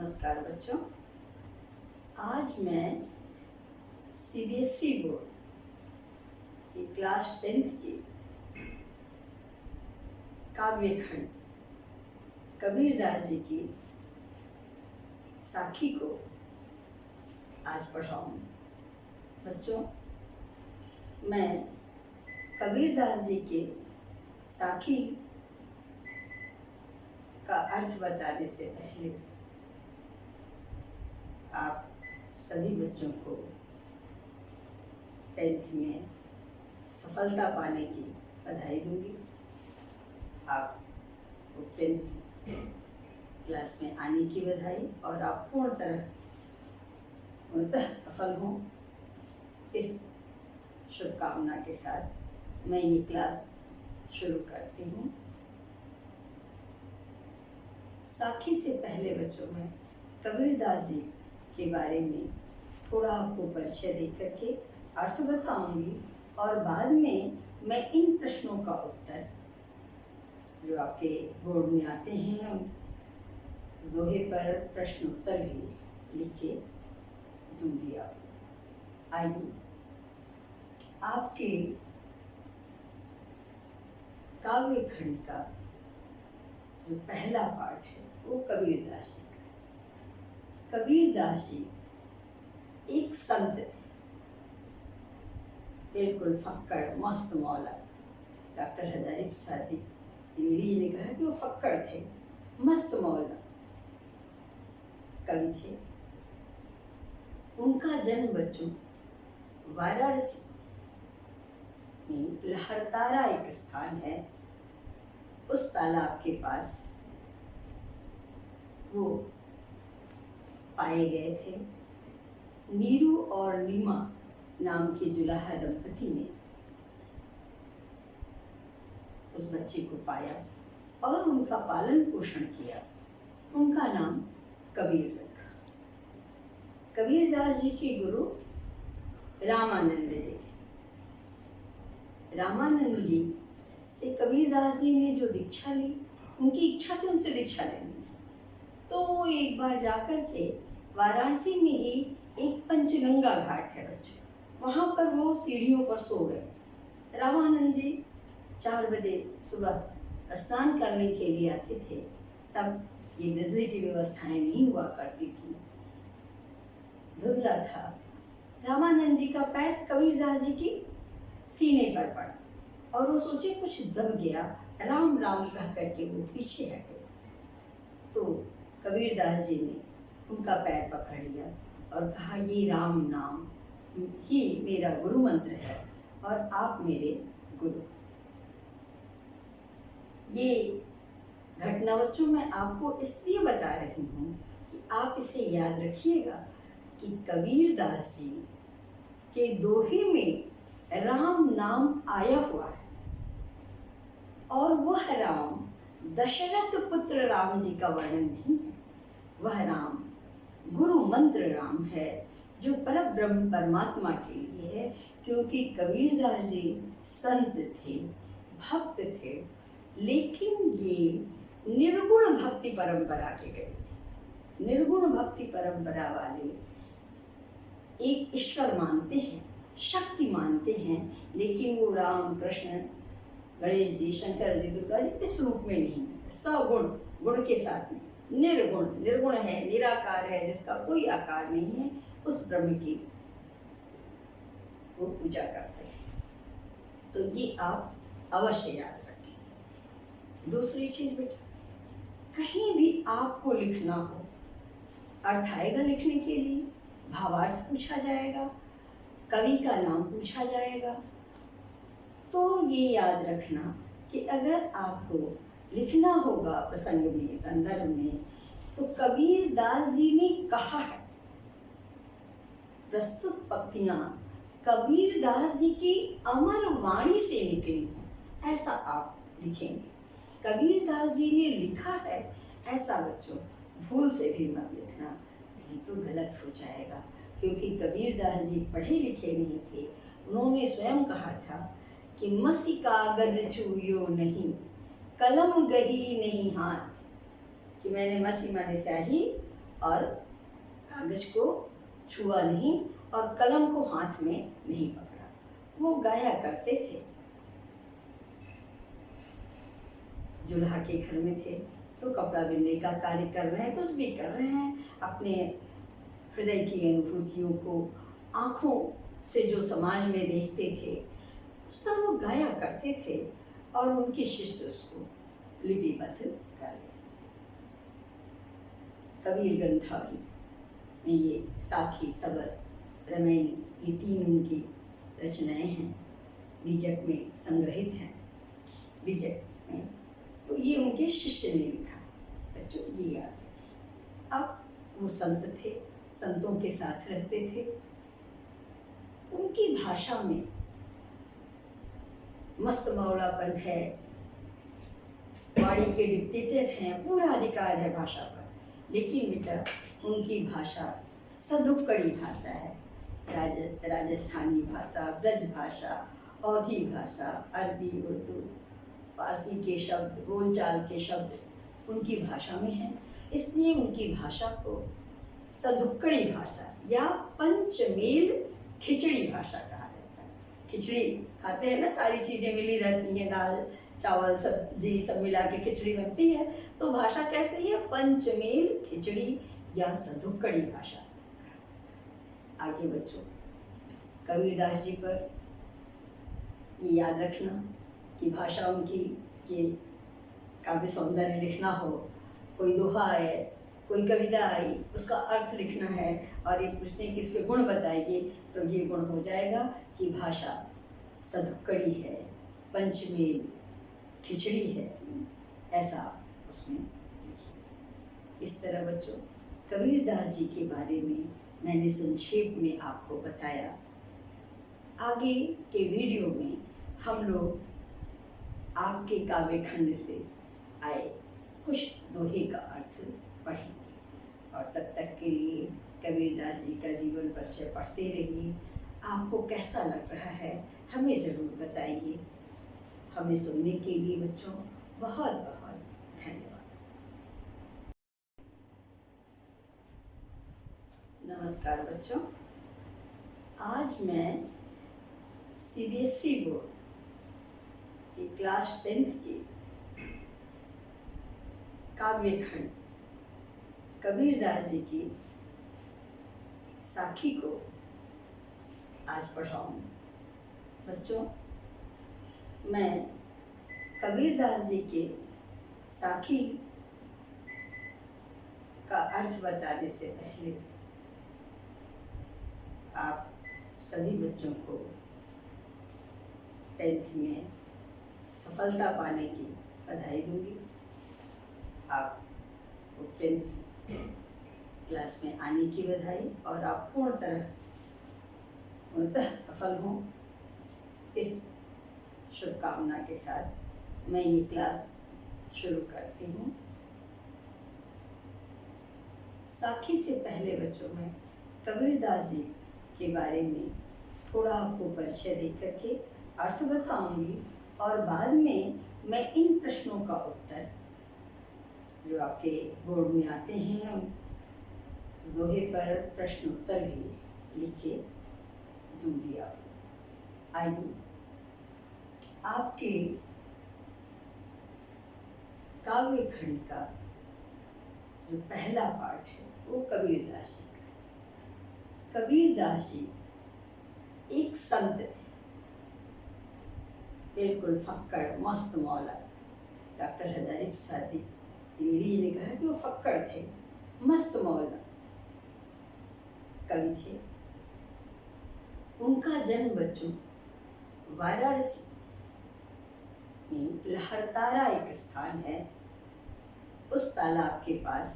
नमस्कार बच्चों। आज मैं सीबीएसई बोर्ड की क्लास 10th की काव्य खंड कबीरदास जी की साखी को आज पढ़ाऊंगी। बच्चों, मैं कबीरदास जी के साखी का अर्थ बताने से पहले आप सभी बच्चों को 10th में सफलता पाने की बधाई दूंगी। आप 10th क्लास में आने की बधाई और आप पूर्णतः सफल हों, इस शुभकामना के साथ मैं ये क्लास शुरू करती हूँ। साखी से पहले बच्चों में कबीरदास जी के बारे में थोड़ा आपको परिचय दे करके अर्थ बताऊंगी और बाद में मैं इन प्रश्नों का उत्तर जो आपके बोर्ड में आते हैं दोहे पर प्रश्न उत्तर भी लिख के दूंगी आपको। आइए, आपके काव्य खंड का जो पहला पाठ है वो कबीरदास जी का है। कबीरदास जी एक संत थे, बिल्कुल फक्कड़ मस्त मौला। डॉक्टर हजारी प्रसाद द्विवेदी जी ने कहा कि वो फक्कड़ थे, मस्त मौला कवि थे। उनका जन्म बच्चों वाराणसी में लहरतारा एक स्थान है, उस तालाब के पास वो पाए गए थे। नीरू और नीमा नाम के जुलाहा दंपति ने उस बच्चे को पाया और उनका पालन पोषण किया। उनका नाम कबीर रखा। कबीरदास जी के गुरु रामानंद जी थे। रामानंद जी से कबीरदास जी ने जो दीक्षा ली, उनकी इच्छा थी उनसे दीक्षा लेनी। तो वो एक बार जाकर के वाराणसी में ही एक पंचगंगा घाट है बच्चों, वहाँ पर वो सीढ़ियों पर सो गए। रामानंद जी 4 बजे सुबह स्नान करने के लिए आते थे, तब ये बिजली की व्यवस्थाएं नहीं हुआ करती थी, धुंधला था। रामानंद जी का पैर कबीरदास जी की सीने पर पड़ा और वो सोचे कुछ दब गया, राम राम कह करके वो पीछे हटे। तो कबीरदास जी ने उनका पैर पकड़ लिया और कहा, ये राम नाम ही मेरा गुरु मंत्र है और आप मेरे गुरु। ये घटना बच्चों मैं आपको इसलिए बता रही हूँ कि आप इसे याद रखिएगा कि कबीरदास जी के दोहे में राम नाम आया हुआ है और वह राम दशरथ पुत्र राम जी का वर्णन नहीं है। वह राम गुरु मंत्र राम है जो परम ब्रह्म परमात्मा के लिए है, क्योंकि कबीरदास जी संत थे, भक्त थे, लेकिन ये निर्गुण भक्ति परंपरा के गए थे। निर्गुण भक्ति परंपरा वाले एक ईश्वर मानते हैं, शक्ति मानते हैं, लेकिन वो राम कृष्ण गणेश जी शंकर जी दुर्गा जी इस रूप में नहीं, सगुण गुण के साथ में निर्गुण। निर्गुण है, निराकार है, जिसका कोई आकार नहीं है, उस ब्रह्म की वो पूजा करते हैं। तो ये आप अवश्य याद रखें। दूसरी चीज बेटा, कहीं भी आपको लिखना हो, अर्थ आएगा लिखने के लिए, भावार्थ पूछा जाएगा, कवि का नाम पूछा जाएगा, तो ये याद रखना कि अगर आपको लिखना होगा प्रसंग में, संदर्भ में, तो कबीरदास जी ने कहा है। प्रस्तुत पंक्तियां कबीरदास जी की अमर वाणी से निकली हैं, ऐसा आप लिखेंगे। कबीरदास जी ने लिखा है ऐसा बच्चों भूल से भी मत लिखना, नहीं तो गलत हो जाएगा, क्योंकि कबीरदास जी पढ़े लिखे नहीं थे। उन्होंने स्वयं कहा था कि मसी कागज छुयो नहीं, कलम गही नहीं हाथ, कि मैंने मसी माने स्याही और कागज को छुआ नहीं और कलम को हाथ में नहीं पकड़ा। वो गाया करते थे। जुल्हा के घर में थे तो कपड़ा बुनने का कार्य कर रहे हैं, कुछ भी कर रहे हैं, अपने हृदय की अनुभूतियों को आँखों से जो समाज में देखते थे उस पर वो गाया करते थे और उनके शिष्य उसको लिपिबद्ध कर ले। कबीर ग्रंथावली में ये साखी, सबर, रामायणी, ये 3 उनकी रचनाएं हैं, बीजक में संग्रहित हैं। बीजक में तो ये उनके शिष्य ने लिखा। बच्चों ये याद रखिए। अब वो संत थे, संतों के साथ रहते थे। उनकी भाषा में मस्त मौलापन है, वाणी के डिक्टेटर हैं, पूरा अधिकार है भाषा पर। लेकिन बेटा उनकी भाषा सदुक्कड़ी भाषा है। राजस्थानी भाषा, ब्रज भाषा, अवधी भाषा, अरबी, उर्दू, फारसी के शब्द, बोलचाल के शब्द उनकी भाषा में हैं। इसलिए उनकी भाषा को सदुक्कड़ी भाषा या पंचमेल खिचड़ी भाषा कहा जाता है। खिचड़ी खाते हैं ना, सारी चीज़ें मिली रहती हैं, दाल चावल सब्जी सब मिला के खिचड़ी बनती है। तो भाषा कैसी है? पंचमेल खिचड़ी या सदुक्कड़ी भाषा। आगे बच्चों, कबीरदास जी पर ये याद रखना कि भाषा उनकी कि काव्य सौंदर्य लिखना हो, कोई दोहा है, कोई कविता आई, उसका अर्थ लिखना है और ये पूछने कि इसके गुण बताइए, तो ये गुण हो जाएगा कि भाषा सदुक्कड़ी है, पंचमेल खिचड़ी है, ऐसा उसमें लिखिए। इस तरह बच्चों कबीरदास जी के बारे में मैंने संक्षेप में आपको बताया। आगे के वीडियो में हम लोग आपके काव्य खंड से आए कुछ दोहे का अर्थ पढ़ेंगे। और तब तक के लिए कबीरदास जी का जीवन परिचय पढ़ते रहिए। आपको कैसा लग रहा है हमें ज़रूर बताइए। हमें सुनने के लिए बच्चों बहुत बहुत धन्यवाद। नमस्कार बच्चों, आज मैं CBSE बोर्ड की क्लास 10th की काव्य खंड कबीरदास जी की साखी को आज पढ़ाऊंगी। बच्चों मैं कबीरदास जी के साखी का अर्थ बताने से पहले आप सभी बच्चों को 10th में सफलता पाने की बधाई दूंगी। आप 10th क्लास में आने की बधाई और आप पूर्णतः सफल हों, इस शुभकामना के साथ मैं ये क्लास शुरू करती हूँ। साखी से पहले बच्चों में कबीरदास जी के बारे में थोड़ा आपको परिचय दे करके अर्थ बताऊंगी और बाद में मैं इन प्रश्नों का उत्तर जो आपके बोर्ड में आते हैं, दोहे पर प्रश्न उत्तर भी लिख के दूंगी आपको। आइए आपके काव्य खंड का जो पहला पाठ है वो कबीरदास जी का। कबीरदास जी एक संत थे, बिल्कुल फक्कड़ मस्त मौला। डॉक्टर हजारी प्रसाद द्विवेदी जी ने कहा कि वो फक्कड़ थे, मस्त मौला कवि थे। उनका जन्म बच्चों वाराणसी में लहरतारा एक स्थान है, उस तालाब के पास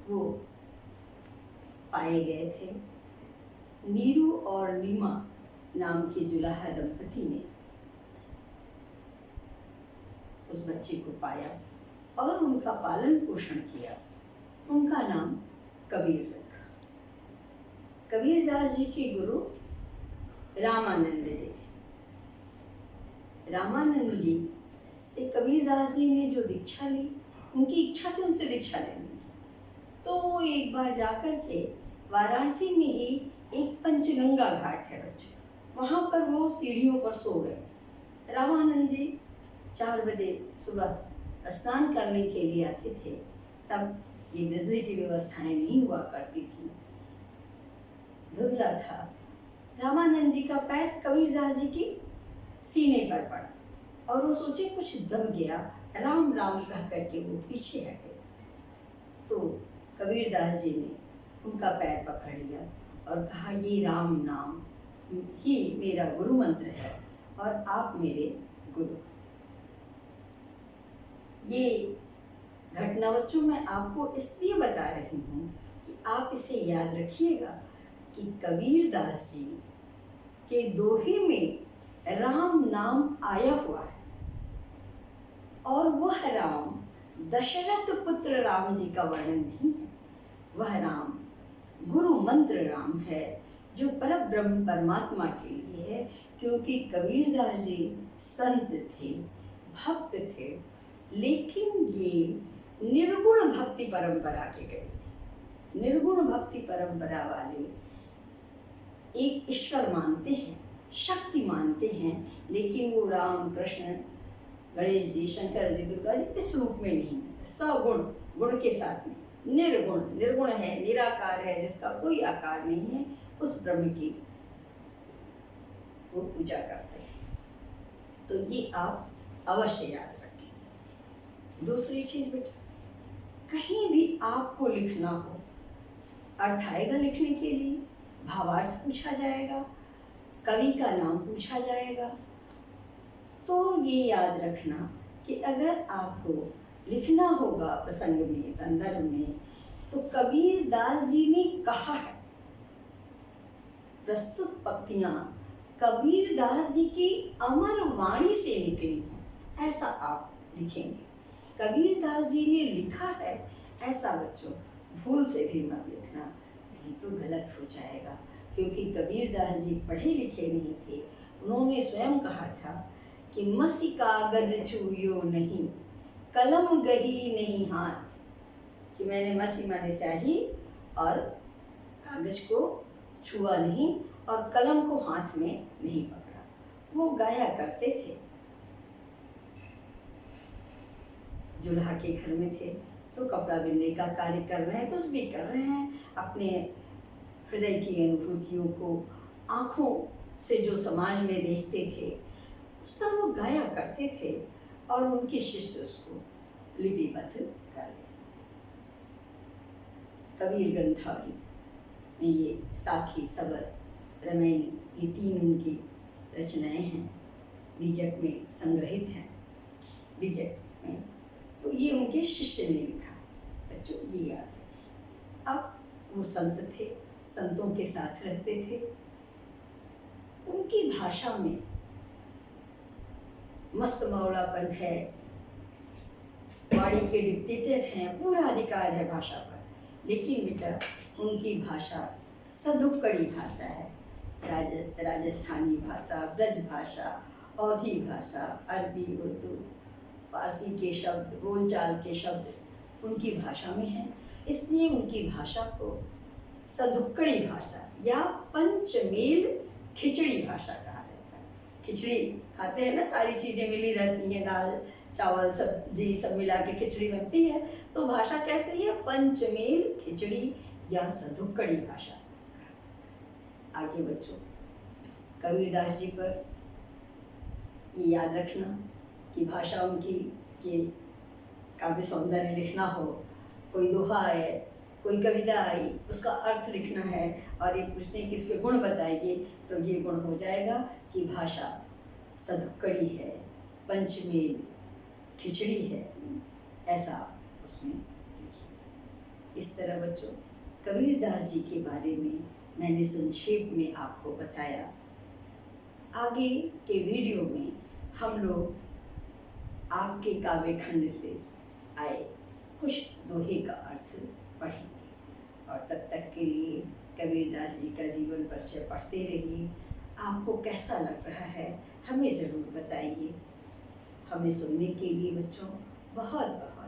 वो पाए गए थे। नीरू और नीमा नाम के जुलाहा दंपति ने उस बच्चे को पाया और उनका पालन पोषण किया। उनका नाम कबीर रखा। कबीरदास जी के गुरु रामानंद जी थे। रामानंद जी से कबीरदास जी ने जो दीक्षा ली, उनकी इच्छा थी उनसे दीक्षा लेने की। तो वो एक बार जाकर के वाराणसी में ही एक पंचगंगा घाट है बच्चों, वहाँ पर वो सीढ़ियों पर सो गए। रामानंद जी 4 बजे सुबह स्नान करने के लिए आते थे, तब ये बिजली की व्यवस्थाएं नहीं हुआ करती थी, धुंधला था। रामानंद जी का पैर कबीरदास जी की सीने पर पड़ा और वो सोचे कुछ दब गया, राम राम कह करके वो पीछे हटे। तो कबीरदास जी ने उनका पैर पकड़ लिया और कहा, ये राम नाम ही मेरा गुरु मंत्र है और आप मेरे गुरु। ये घटना बच्चों मैं आपको इसलिए बता रही हूँ कि आप इसे याद रखिएगा कि कबीरदास जी के दोहे में राम नाम आया हुआ है और वह राम दशरथ पुत्र राम जी का वर्णन नहीं है। वह राम गुरु मंत्र राम है जो परम ब्रह्म परमात्मा के लिए है, क्योंकि कबीरदास जी संत थे, भक्त थे, लेकिन ये निर्गुण भक्ति परंपरा के गए थे। निर्गुण भक्ति परंपरा वाले एक ईश्वर मानते हैं, शक्ति मानते हैं, लेकिन वो राम कृष्ण गणेश जी शंकर जी दुर्गा जी इस रूप में नहीं, सगुण गुण के साथ में निर्गुण, निर्गुण है, निराकार है, जिसका कोई आकार नहीं है, उस ब्रह्म की वो पूजा करते हैं। तो ये आप अवश्य याद रखें। दूसरी चीज बेटा, कहीं भी आपको लिखना हो, अर्थ आएगा लिखने के लिए, भावार्थ पूछा जाएगा, कवि का नाम पूछा जाएगा, तो ये याद रखना कि अगर आपको लिखना होगा प्रसंग में, संदर्भ में, तो कबीरदास जी ने कहा है, प्रस्तुत पंक्तियां कबीरदास जी की अमर वाणी से निकली हैं, ऐसा आप लिखेंगे। कबीरदास जी ने लिखा है ऐसा बच्चों भूल से भी मत लिखना, नहीं तो गलत हो जाएगा, क्योंकि कबीरदास जी पढ़े लिखे नहीं थे। उन्होंने स्वयं कहा था कि मसी कागज छुयो नहीं, कलम गही नहीं हाथ, कि मैंने मसी माने स्याही और कागज को छुआ नहीं और कलम को हाथ में नहीं पकड़ा। वो गाया करते थे, जुल्हा के घर में थे तो कपड़ा बिनने का कार्य कर रहे हैं, कुछ भी कर रहे हैं, अपने हृदय की अनुभूतियों को आँखों से जो समाज में देखते थे उस पर वो गाया करते थे और उनके शिष्य उसको लिपिबद्ध कर गए। कबीर ग्रंथावली में ये साखी, सबर, रमैनी, ये 3 उनकी रचनाएं हैं, बीजक में संग्रहित हैं, बीजक में, तो ये उनके शिष्य ने लिखा। बच्चों ये याद रखिए। अब वो संत थे, संतों के साथ रहते थे, उनकी भाषा में मस्त मौलापन है, वाणी के डिक्टेटर हैं, पूरा अधिकार है भाषा पर, लेकिन बेटा उनकी भाषा सधुक्कड़ी भाषा है, राजस्थानी भाषा, ब्रज भाषा, अवधी भाषा, अरबी, उर्दू, फारसी के शब्द, बोलचाल के शब्द उनकी भाषा में हैं, इसलिए उनकी भाषा को सधुक्कड़ी भाषा या पंचमेल खिचड़ी भाषा कहा जाता है। खिचड़ी खाते हैं ना, सारी चीज़ें मिली रहती हैं, दाल चावल सब्जी सब मिला के खिचड़ी बनती है, तो भाषा कैसे है? पंचमेल खिचड़ी या सधुक्कड़ी भाषा। आगे बच्चों कबीरदास जी पर ये याद रखना कि भाषा उनकी, कि काव्य सौंदर्य लिखना हो, कोई दोहा है, कोई कविता आई, उसका अर्थ लिखना है और एक पूछने किसके गुण बताएगी, तो ये गुण हो जाएगा कि भाषा सधुक्कड़ी है, पंचमेल खिचड़ी है, ऐसा उसमें लिखिए। इस तरह बच्चों कबीरदास जी के बारे में मैंने संक्षेप में आपको बताया। आगे के वीडियो में हम लोग आपके काव्य खंड से आए कुछ दोहे का अर्थ पढ़ेंगे, और तब तक के लिए कबीरदास जी का जीवन परिचय पढ़ते रहिए। आपको कैसा लग रहा है हमें ज़रूर बताइए। हमें सुनने के लिए बच्चों बहुत बहुत